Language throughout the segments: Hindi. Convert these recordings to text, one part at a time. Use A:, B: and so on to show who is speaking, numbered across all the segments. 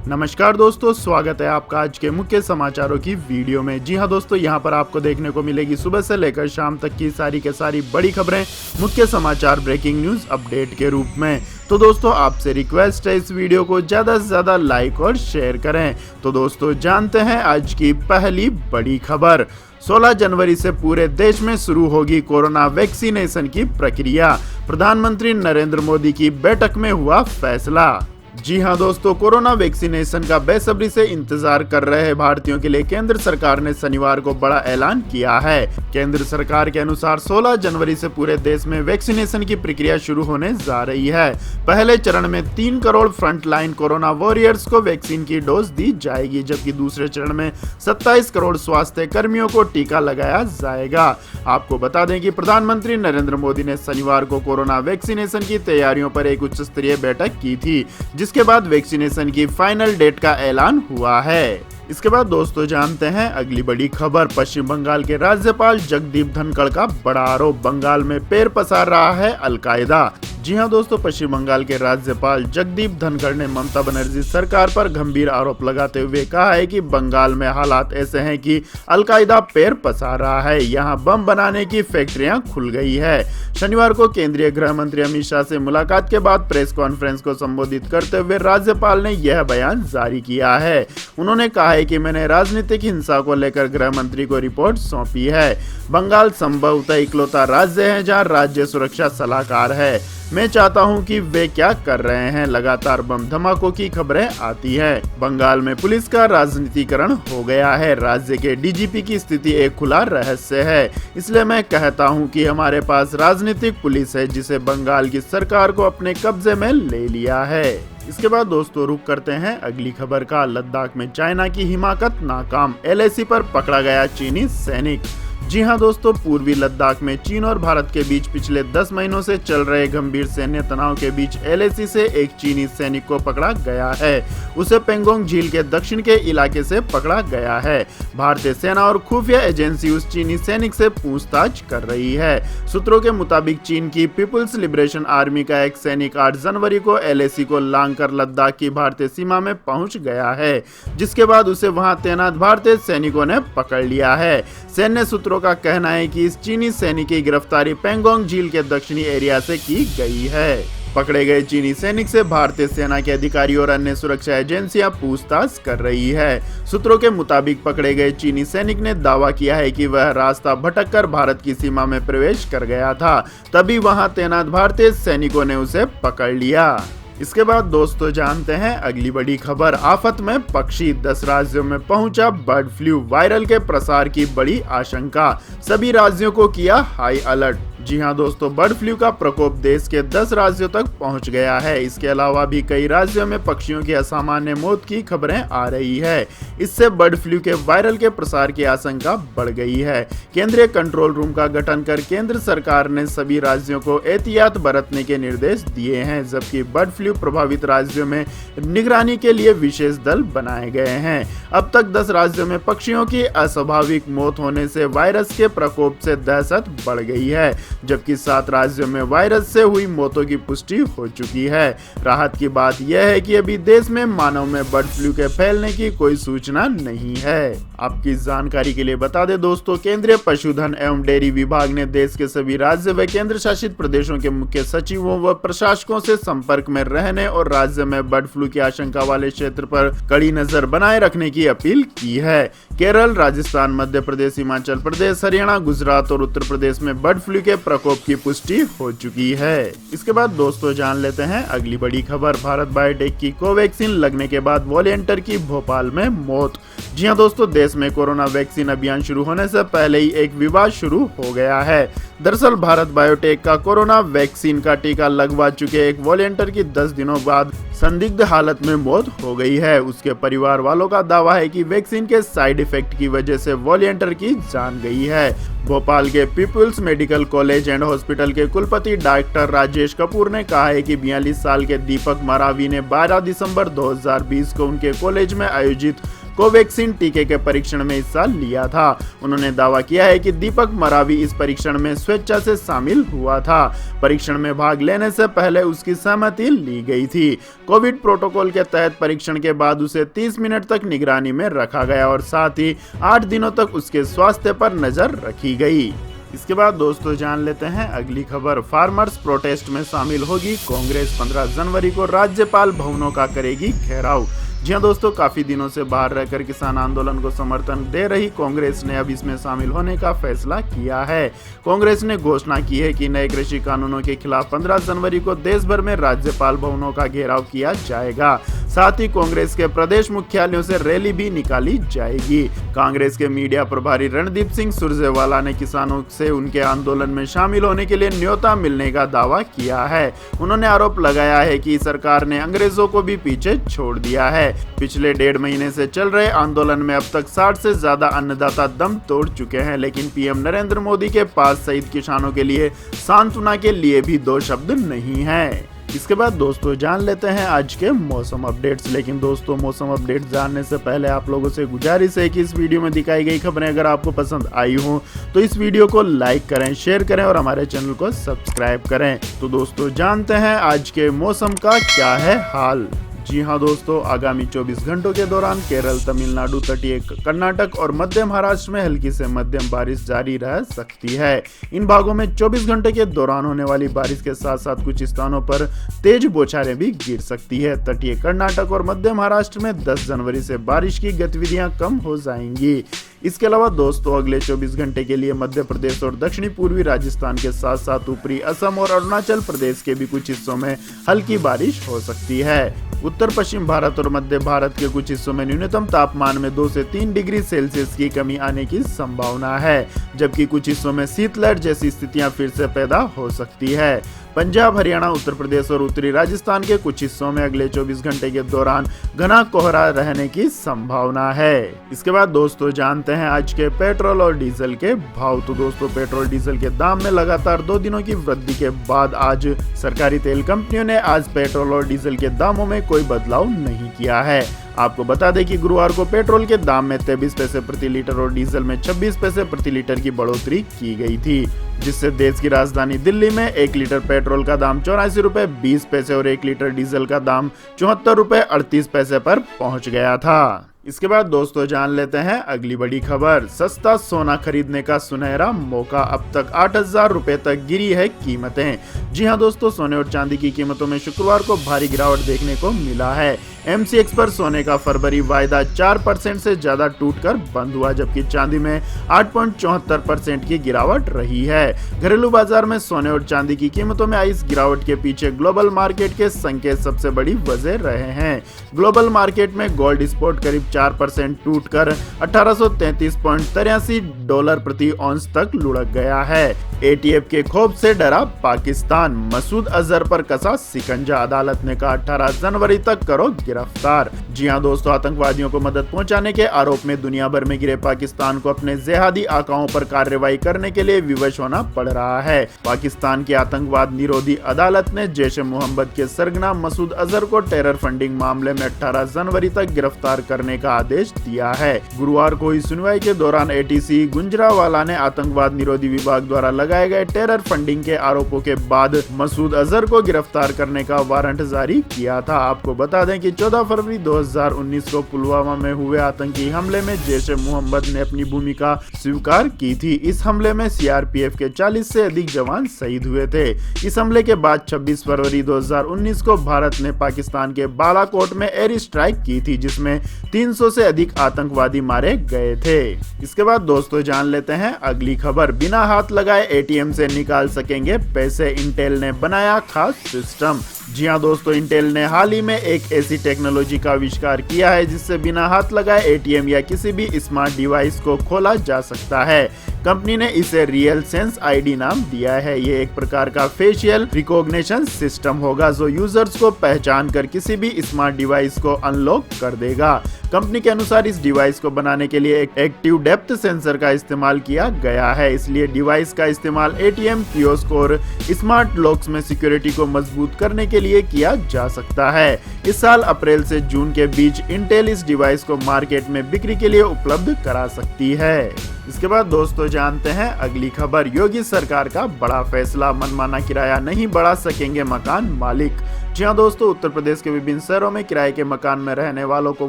A: नमस्कार दोस्तों, स्वागत है आपका आज के मुख्य समाचारों की वीडियो में। जी हां दोस्तों, यहां पर आपको देखने को मिलेगी सुबह से लेकर शाम तक की सारी के सारी बड़ी खबरें मुख्य समाचार ब्रेकिंग न्यूज अपडेट के रूप में। तो दोस्तों आपसे रिक्वेस्ट है इस वीडियो को ज़्यादा से ज़्यादा लाइक और शेयर करें। तो दोस्तों जानते हैं आज की पहली बड़ी खबर। 16 जनवरी से पूरे देश में शुरू होगी कोरोना वैक्सीनेशन की प्रक्रिया। प्रधानमंत्री नरेंद्र मोदी की बैठक में हुआ फैसला। जी हां दोस्तों, कोरोना वैक्सीनेशन का बेसब्री से इंतजार कर रहे भारतीयों के लिए केंद्र सरकार ने शनिवार को बड़ा ऐलान किया है। केंद्र सरकार के अनुसार 16 जनवरी से पूरे देश में वैक्सीनेशन की प्रक्रिया शुरू होने जा रही है। पहले चरण में 3 करोड़ फ्रंटलाइन कोरोना वॉरियर्स को वैक्सीन की डोज दी जाएगी, जबकि दूसरे चरण में 27 करोड़ स्वास्थ्य कर्मियों को टीका लगाया जाएगा। आपको बता दें कि प्रधानमंत्री नरेंद्र मोदी ने शनिवार को कोरोना वैक्सीनेशन की तैयारियों पर एक उच्च स्तरीय बैठक की थी, जिसके बाद वैक्सीनेशन की फाइनल डेट का ऐलान हुआ है। इसके बाद दोस्तों जानते हैं अगली बड़ी खबर। पश्चिम बंगाल के राज्यपाल जगदीप धनखड़ का बड़ा आरोप, बंगाल में पैर पसार रहा है अलकायदा। जी हां दोस्तों, पश्चिम बंगाल के राज्यपाल जगदीप धनखड़ ने ममता बनर्जी सरकार पर गंभीर आरोप लगाते हुए कहा है कि बंगाल में हालात ऐसे हैं कि अलकायदा पैर पसार रहा है, यहां बम बनाने की फैक्ट्रियां खुल गई है। शनिवार को केंद्रीय गृह मंत्री अमित शाह से मुलाकात के बाद प्रेस कॉन्फ्रेंस को संबोधित करते हुए राज्यपाल ने यह बयान जारी किया है। उन्होंने कहा है कि मैंने राजनीतिक हिंसा को लेकर गृह मंत्री को रिपोर्ट सौंपी है। बंगाल संभवतः इकलौता राज्य है जहां राज्य सुरक्षा सलाहकार है। मैं चाहता हूं कि वे क्या कर रहे हैं। लगातार बम धमाकों की खबरें आती हैं। बंगाल में पुलिस का राजनीतिकरण हो गया है। राज्य के डीजीपी की स्थिति एक खुला रहस्य है, इसलिए मैं कहता हूं कि हमारे पास राजनीतिक पुलिस है जिसे बंगाल की सरकार को अपने कब्जे में ले लिया है। इसके बाद दोस्तों रुक करते हैं अगली खबर का। लद्दाख में चाइना की हिमाकत नाकाम, एलएसी पर पकड़ा गया चीनी सैनिक। जी हां दोस्तों, पूर्वी लद्दाख में चीन और भारत के बीच पिछले 10 महीनों से चल रहे गंभीर सैन्य तनाव के बीच एलएसी से एक चीनी सैनिक को पकड़ा गया है। उसे पेंगोंग झील के दक्षिण के इलाके से पकड़ा गया है। भारतीय सेना और खुफिया एजेंसी उस चीनी सैनिक से पूछताछ कर रही है। सूत्रों के मुताबिक चीन की पीपुल्स लिबरेशन आर्मी का एक सैनिक 8 जनवरी को एलएसी को लांघकर लद्दाख की भारतीय सीमा में पहुंच गया है, जिसके बाद उसे वहां तैनात भारतीय सैनिकों ने पकड़ लिया है। सैन्य सूत्रों का कहना है कि इस चीनी सैनिक की गिरफ्तारी पेंगोंग झील के दक्षिणी एरिया से की गई है। पकड़े गए चीनी सैनिक से भारतीय सेना के अधिकारी और अन्य सुरक्षा एजेंसियां पूछताछ कर रही है। सूत्रों के मुताबिक पकड़े गए चीनी सैनिक ने दावा किया है कि वह रास्ता भटककर भारत की सीमा में प्रवेश कर गया था, तभी वहां तैनात भारतीय सैनिकों ने उसे पकड़ लिया। इसके बाद दोस्तों जानते हैं अगली बड़ी खबर। आफत में पक्षी, 10 राज्यों में पहुंचा बर्ड फ्लू, वायरल के प्रसार की बड़ी आशंका, सभी राज्यों को किया हाई अलर्ट। जी हां दोस्तों, बर्ड फ्लू का प्रकोप देश के 10 राज्यों तक पहुंच गया है। इसके अलावा भी कई राज्यों में पक्षियों की असामान्य मौत की खबरें आ रही है। इससे बर्ड फ्लू के वायरल के प्रसार की आशंका बढ़ गई है। केंद्रीय कंट्रोल रूम का गठन कर केंद्र सरकार ने सभी राज्यों को एहतियात बरतने के निर्देश दिए हैं, जबकि बर्ड फ्लू प्रभावित राज्यों में निगरानी के लिए विशेष दल बनाए गए हैं। अब तक 10 राज्यों में पक्षियों की अस्वाभाविक मौत होने से वायरस के प्रकोप से दहशत बढ़ गई है, जबकि 7 राज्यों में वायरस से हुई मौतों की पुष्टि हो चुकी है। राहत की बात यह है कि अभी देश में मानव में बर्ड फ्लू के फैलने की कोई सूचना नहीं है। आपकी जानकारी के लिए बता दें दोस्तों, केंद्रीय पशुधन एवं डेयरी विभाग ने देश के सभी राज्य व केंद्र शासित प्रदेशों के मुख्य सचिवों व प्रशासकों से संपर्क में रहने और राज्य में बर्ड फ्लू की आशंका वाले क्षेत्र पर कड़ी नजर बनाए रखने की अपील की है। केरल, राजस्थान, मध्य प्रदेश, हिमाचल प्रदेश, हरियाणा, गुजरात और उत्तर प्रदेश में बर्ड फ्लू के प्रकोप की पुष्टि हो चुकी है। इसके बाद दोस्तों जान लेते हैं अगली बड़ी खबर। भारत बायोटेक की कोवैक्सीन लगने के बाद वॉलंटियर की भोपाल में मौत। जी हां दोस्तों, देश में कोरोना वैक्सीन अभियान शुरू होने से पहले ही एक विवाद शुरू हो गया है। दरअसल भारत बायोटेक का कोरोना वैक्सीन का टीका लगवा चुके एक वॉलंटियर की 10 दिनों बाद संदिग्ध हालत में मौत हो गई है। उसके परिवार वालों का दावा है कि वैक्सीन के साइड इफेक्ट की वजह से वॉलंटियर की जान गई है। भोपाल के people's medical college and hospital के कुलपति डॉक्टर राजेश कपूर ने कहा है कि 42 साल के दीपक मरावी ने 12 दिसंबर 2020 को उनके कॉलेज में आयोजित कोवैक्सीन टीके के परीक्षण में हिस्सा लिया था। उन्होंने दावा किया है कि दीपक मरावी इस परीक्षण में स्वेच्छा से शामिल हुआ था। परीक्षण में भाग लेने से पहले उसकी सहमति ली गई थी। कोविड प्रोटोकॉल के तहत परीक्षण के बाद उसे 30 मिनट तक निगरानी में रखा गया और साथ ही 8 दिनों तक उसके स्वास्थ्य पर नजर रखी गई। इसके बाद दोस्तों जान लेते हैं अगली खबर। फार्मर्स प्रोटेस्ट में शामिल होगी कांग्रेस, 15 जनवरी को राज्यपाल भवनों का करेगी घेराव। जी हाँ दोस्तों, काफी दिनों से बाहर रहकर किसान आंदोलन को समर्थन दे रही कांग्रेस ने अब इसमें शामिल होने का फैसला किया है। कांग्रेस ने घोषणा की है कि नए कृषि कानूनों के खिलाफ 15 जनवरी को देश भर में राज्यपाल भवनों का घेराव किया जाएगा। साथ ही कांग्रेस के प्रदेश मुख्यालयों से रैली भी निकाली जाएगी। कांग्रेस के मीडिया प्रभारी रणदीप सिंह सुरजेवाला ने किसानों से उनके आंदोलन में शामिल होने के लिए न्योता मिलने का दावा किया है। उन्होंने आरोप लगाया है कि सरकार ने अंग्रेजों को भी पीछे छोड़ दिया है। पिछले 1.5 महीने से चल रहे आंदोलन में अब तक 60 से ज्यादा अन्नदाता दम तोड़ चुके हैं, लेकिन पीएम नरेंद्र मोदी के पास शहीद किसानों के लिए सांत्वना के लिए भी 2 शब्द नहीं है। इसके बाद दोस्तों जान लेते हैं आज के मौसम अपडेट्स। लेकिन दोस्तों मौसम अपडेट जानने से पहले आप लोगों से गुजारिश है कि इस वीडियो में दिखाई गई खबरें अगर आपको पसंद आई हो तो इस वीडियो को लाइक करें, शेयर करें और हमारे चैनल को सब्सक्राइब करें। तो दोस्तों जानते हैं आज के मौसम का क्या है हाल। जी हाँ दोस्तों, आगामी 24 घंटों के दौरान केरल, तमिलनाडु, तटीय कर्नाटक और मध्य महाराष्ट्र में हल्की से मध्यम बारिश जारी रह सकती है। इन भागों में 24 घंटे के दौरान होने वाली बारिश के साथ साथ कुछ स्थानों पर तेज बौछारें भी गिर सकती है। तटीय कर्नाटक और मध्य महाराष्ट्र में 10 जनवरी से बारिश की गतिविधियां कम हो जाएंगी। इसके अलावा दोस्तों अगले 24 घंटे के लिए मध्य प्रदेश और दक्षिणी पूर्वी राजस्थान के साथ साथ ऊपरी असम और अरुणाचल प्रदेश के भी कुछ हिस्सों में हल्की बारिश हो सकती है। उत्तर पश्चिम भारत और मध्य भारत के कुछ हिस्सों में न्यूनतम तापमान में 2 से 3 डिग्री सेल्सियस की कमी आने की संभावना है, जबकि कुछ हिस्सों में शीतलहर जैसी स्थितियां फिर से पैदा हो सकती है। पंजाब, हरियाणा, उत्तर प्रदेश और उत्तरी राजस्थान के कुछ हिस्सों में अगले 24 घंटे के दौरान घना कोहरा रहने की संभावना है। इसके बाद दोस्तों जानते हैं आज के पेट्रोल और डीजल के भाव। तो दोस्तों पेट्रोल डीजल के दाम में लगातार 2 दिनों की वृद्धि के बाद आज सरकारी तेल कंपनियों ने आज पेट्रोल और डीजल के दामों में कोई बदलाव नहीं किया है। आपको बता दें कि गुरुवार को पेट्रोल के दाम में 23 पैसे प्रति लीटर और डीजल में 26 पैसे प्रति लीटर की बढ़ोतरी की गई थी, जिससे देश की राजधानी दिल्ली में 1 लीटर पेट्रोल का दाम 84 रुपए 20 पैसे और 1 लीटर डीजल का दाम 74 रुपए 38 पैसे पर पहुंच गया था। इसके बाद दोस्तों जान लेते हैं अगली बड़ी खबर। सस्ता सोना खरीदने का सुनहरा मौका, अब तक 8,000 रुपए तक गिरी है कीमतें। जी हां दोस्तों, सोने और चांदी की कीमतों में शुक्रवार को भारी गिरावट देखने को मिला है। MCX पर सोने का फरवरी वायदा 4% से ज्यादा टूटकर बंद हुआ, जबकि चांदी में 8.74% की गिरावट रही है। घरेलू बाजार में सोने और चांदी की कीमतों में आई इस गिरावट के पीछे ग्लोबल मार्केट के संकेत सबसे बड़ी वजह रहे हैं। ग्लोबल मार्केट में गोल्ड स्पॉट करीब 4% टूटकर $1833.83 प्रति औंस तक लुढ़क गया है। ATF के खौफ से डरा पाकिस्तान, मसूद अजहर पर कसा शिकंजा, अदालत ने कहा 18 जनवरी तक करो गिरफ्तार। जी हां दोस्तों, आतंकवादियों को मदद पहुंचाने के आरोप में दुनिया भर में गिरे पाकिस्तान को अपने जिहादी आकाओं पर कार्रवाई करने के लिए विवश होना पड़ रहा है। पाकिस्तान की आतंकवाद निरोधी अदालत ने जैश-ए-मोहम्मद के सरगना मसूद अजहर को टेरर फंडिंग मामले में 18 जनवरी तक गिरफ्तार करने का आदेश दिया है। गुरुवार को हुई सुनवाई के दौरान ATC गुजरांवाला ने आतंकवाद निरोधी विभाग द्वारा लगाए गए टेरर फंडिंग के आरोपों के बाद मसूद अजहर को गिरफ्तार करने का वारंट जारी किया था। आपको बता दें कि 14 फरवरी 2019 को पुलवामा में हुए आतंकी हमले में जैश-ए-मोहम्मद ने अपनी भूमिका स्वीकार की थी। इस हमले में CRPF के 40 से अधिक जवान शहीद हुए थे। इस हमले के बाद 26 फरवरी 2019 को भारत ने पाकिस्तान के बालाकोट में एयर स्ट्राइक की थी, जिसमें 300 से अधिक आतंकवादी मारे गए थे। इसके बाद दोस्तों जान लेते हैं अगली खबर। बिना हाथ लगाए ATM से निकाल सकेंगे पैसे, इंटेल ने बनाया खास सिस्टम। जी हां दोस्तों, इंटेल ने हाल ही में एक ऐसी टेक्नोलॉजी का आविष्कार किया है जिससे बिना हाथ लगाए ATM या किसी भी स्मार्ट डिवाइस को खोला जा सकता है। कंपनी ने इसे रियल सेंस आईडी नाम दिया है। ये एक प्रकार का फेशियल रिकॉग्निशन सिस्टम होगा जो यूजर्स को पहचान कर किसी भी स्मार्ट डिवाइस को अनलॉक कर देगा। कंपनी के अनुसार इस डिवाइस को बनाने के लिए एक एक्टिव डेप्थ सेंसर का इस्तेमाल किया गया है, इसलिए डिवाइस का इस्तेमाल एटीएम, कियोस्क और स्मार्ट लॉक्स में सिक्योरिटी को मजबूत करने के लिए किया जा सकता है। इस साल अप्रैल से जून के बीच इंटेल इस डिवाइस को मार्केट में बिक्री के लिए उपलब्ध करा सकती है। इसके बाद दोस्तों जानते हैं अगली खबर। योगी सरकार का बड़ा फैसला, मनमाना किराया नहीं बढ़ा सकेंगे मकान मालिक। जी हाँ दोस्तों, उत्तर प्रदेश के विभिन्न शहरों में किराए के मकान में रहने वालों को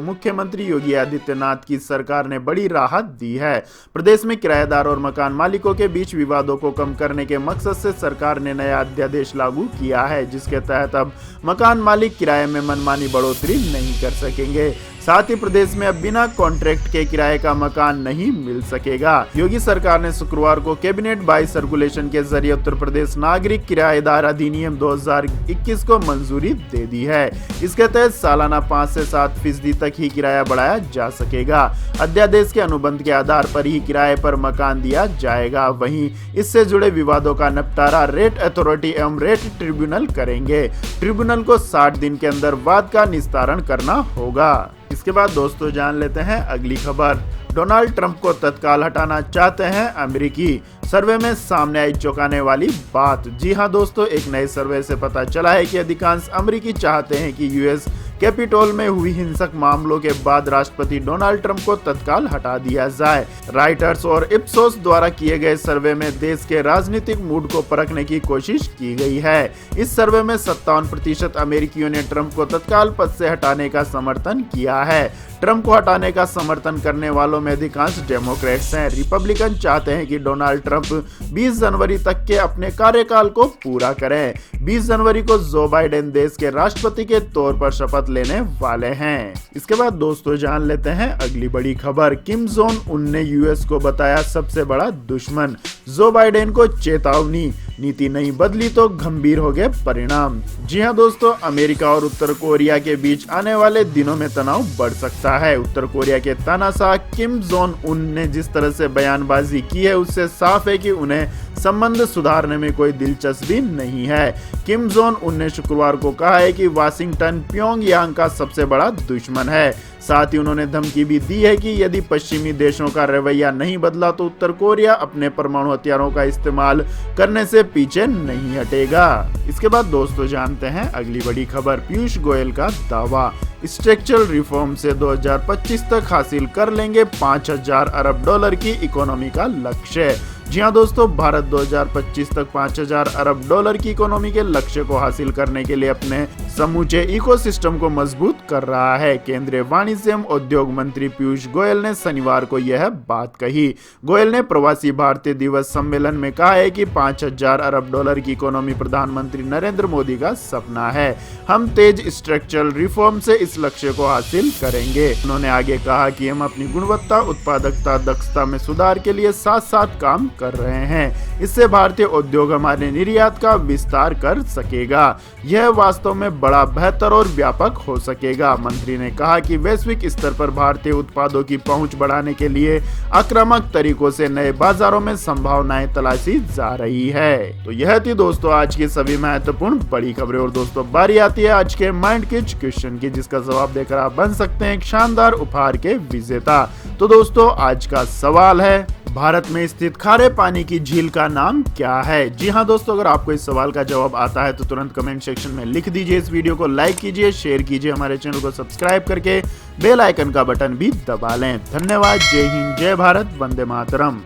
A: मुख्यमंत्री योगी आदित्यनाथ की सरकार ने बड़ी राहत दी है। प्रदेश में किराएदार और मकान मालिकों के बीच विवादों को कम करने के मकसद से सरकार ने नया अध्यादेश लागू किया है, जिसके तहत अब मकान मालिक किराए में मनमानी बढ़ोतरी नहीं कर सकेंगे। साथ ही प्रदेश में अब बिना कॉन्ट्रैक्ट के किराए का मकान नहीं मिल सकेगा। योगी सरकार ने शुक्रवार को कैबिनेट बाय सर्कुलेशन के जरिए उत्तर प्रदेश नागरिक किराएदार अधिनियम 2021 को मंजूरी दे दी है। इसके तहत सालाना 5 से 7% तक ही किराया बढ़ाया जा सकेगा। अध्यादेश के अनुबंध के आधार पर ही किराए पर मकान दिया जाएगा। वहीं इससे जुड़े विवादों का निपटारा रेट अथॉरिटी एवं रेट ट्रिब्यूनल करेंगे। ट्रिब्यूनल को 60 दिन के अंदर वाद का निस्तारण करना होगा। इसके बाद दोस्तों जान लेते हैं अगली खबर। डोनाल्ड ट्रंप को तत्काल हटाना चाहते हैं अमेरिकी। सर्वे में सामने आई चौंकाने वाली बात। जी हां दोस्तों, एक नए सर्वे से पता चला है कि अधिकांश अमेरिकी चाहते हैं कि यूएस कैपिटोल में हुई हिंसक मामलों के बाद राष्ट्रपति डोनाल्ड ट्रंप को तत्काल हटा दिया जाए। राइटर्स और इप्सोस द्वारा किए गए सर्वे में देश के राजनीतिक मूड को परखने की कोशिश की गई है। इस सर्वे में 57% अमेरिकियों ने ट्रंप को तत्काल पद से हटाने का समर्थन किया है। ट्रंप को हटाने का समर्थन करने वालों में अधिकांश डेमोक्रेट्स हैं। रिपब्लिकन चाहते हैं कि डोनाल्ड ट्रंप 20 जनवरी तक के अपने कार्यकाल को पूरा करें। 20 जनवरी को जो बाइडेन देश के राष्ट्रपति के तौर पर शपथ लेने वाले हैं। इसके बाद दोस्तों जान लेते हैं अगली बड़ी खबर। किम जोंग उन ने यूएस को बताया सबसे बड़ा दुश्मन। जो बाइडेन को चेतावनी, नीति नहीं बदली तो गंभीर हो गए परिणाम। जी हां दोस्तों, अमेरिका और उत्तर कोरिया के बीच आने वाले दिनों में तनाव बढ़ सकता है। उत्तर कोरिया के तानाशाह किम जोंग उन ने जिस तरह से बयानबाजी की है उससे साफ है कि उन्हें संबंध सुधारने में कोई दिलचस्पी नहीं है। किम जोंग उन ने शुक्रवार को कहा है कि वाशिंगटन प्योंगयांग का सबसे बड़ा दुश्मन है। साथ ही उन्होंने धमकी भी दी है कि यदि पश्चिमी देशों का रवैया नहीं बदला तो उत्तर कोरिया अपने परमाणु हथियारों का इस्तेमाल करने से पीछे नहीं हटेगा। इसके बाद दोस्तों जानते हैं अगली बड़ी खबर। पीयूष गोयल का दावा, स्ट्रक्चरल रिफॉर्म से 2025 तक हासिल कर लेंगे $5000 अरब की इकोनॉमी का लक्ष्य। जी हाँ दोस्तों, भारत 2025 तक $5000 की इकोनॉमी के लक्ष्य को हासिल करने के लिए अपने समूचे इकोसिस्टम को मजबूत कर रहा है। केंद्रीय वाणिज्य एवं उद्योग मंत्री पीयूष गोयल ने शनिवार को यह बात कही। गोयल ने प्रवासी भारतीय दिवस सम्मेलन में कहा है कि $5000 की इकोनॉमी प्रधानमंत्री नरेंद्र मोदी का सपना है। हम तेज स्ट्रक्चरल रिफॉर्म से इस लक्ष्य को हासिल करेंगे। उन्होंने आगे कहा कि हम अपनी गुणवत्ता, उत्पादकता, दक्षता में सुधार के लिए साथ साथ काम कर रहे हैं। इससे भारतीय उद्योग हमारे निर्यात का विस्तार कर सकेगा। यह वास्तव में बड़ा, बेहतर और व्यापक हो सकेगा। मंत्री ने कहा कि वैश्विक स्तर पर भारतीय उत्पादों की पहुंच बढ़ाने के लिए आक्रामक तरीकों से नए बाजारों में संभावनाएं तलाशी जा रही है। तो यह थी दोस्तों आज की सभी महत्वपूर्ण बड़ी खबरें। और दोस्तों बारी आती है आज के माइंड किज क्वेश्चन की, जिसका जवाब देकर आप बन सकते हैं एक शानदार उपहार के विजेता। तो दोस्तों आज का सवाल है, भारत में स्थित खारे पानी की झील का नाम क्या है? जी हाँ दोस्तों, अगर आपको इस सवाल का जवाब आता है तो तुरंत कमेंट सेक्शन में लिख दीजिए। इस वीडियो को लाइक कीजिए, शेयर कीजिए, हमारे चैनल को सब्सक्राइब करके बेल आइकन का बटन भी दबा लें। धन्यवाद। जय हिंद, जय भारत, वंदे मातरम।